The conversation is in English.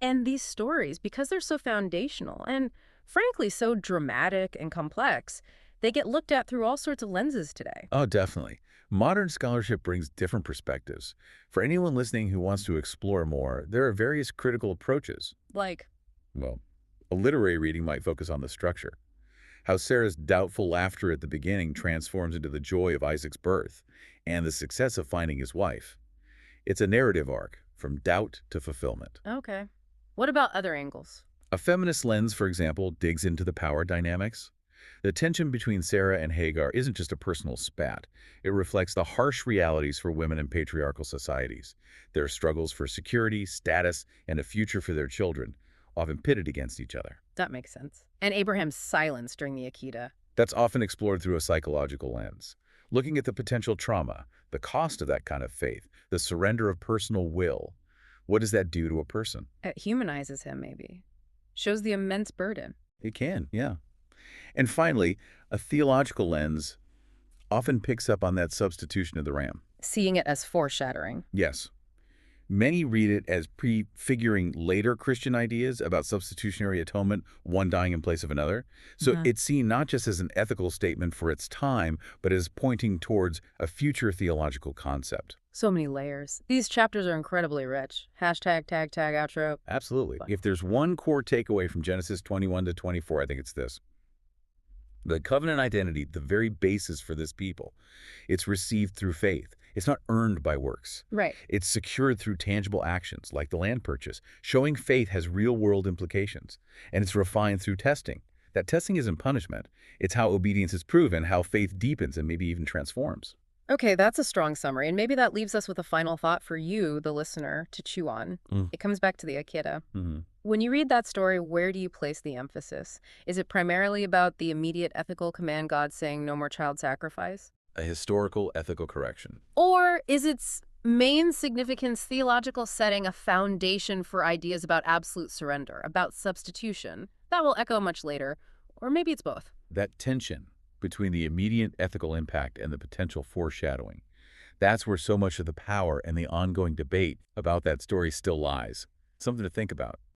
And these stories, because they're so foundational and frankly so dramatic and complex, they get looked at through all sorts of lenses today. Oh, definitely. Modern scholarship brings different perspectives. For anyone listening who wants to explore more, there are various critical approaches. Like, Well, a literary reading might focus on the structure, how Sarah's doubtful laughter at the beginning transforms into the joy of Isaac's birth, and the success of finding his wife. It's a narrative arc, from doubt to fulfillment. okay. What about other angles? A feminist lens, for example, digs into the power dynamics. The tension between Sarah and Hagar isn't just a personal spat. It reflects the harsh realities for women in patriarchal societies. Their struggles for security, status, and a future for their children, often pitted against each other. That makes sense. And Abraham's silence during the Akita. That's often explored through a psychological lens, looking at the potential trauma, the cost of that kind of faith, the surrender of personal will. What does that do to a person? It humanizes him, maybe. Shows the immense burden. It can, yeah. And finally, a theological lens often picks up on that substitution of the ram. Seeing it as foreshadowing. Yes. Many read it as prefiguring later Christian ideas about substitutionary atonement, one dying in place of another. So Mhm. it's seen not just as an ethical statement for its time, but as pointing towards a future theological concept. So many layers. These chapters are incredibly rich. Hashtag tag tag outro. Absolutely. If there's one core takeaway from Genesis 21 to 24, I think it's this. The covenant identity, the very basis for this people, it's received through faith. It's not earned by works. Right. It's secured through tangible actions, like the land purchase. Showing faith has real-world implications, and it's refined through testing. That testing isn't punishment. It's how obedience is proven, how faith deepens and maybe even transforms. Okay, that's a strong summary, and maybe that leaves us with a final thought for you, the listener, to chew on. Mm. It comes back to the Akita. Mm-hmm. When you read that story, where do you place the emphasis? Is it primarily about the immediate ethical command God saying no more child sacrifice? A historical ethical correction. Or is its main significance theological setting a foundation for ideas about absolute surrender, about substitution? That will echo much later, or maybe it's both. That tension between the immediate ethical impact and the potential foreshadowing. That's where so much of the power and the ongoing debate about that story still lies. Something to think about.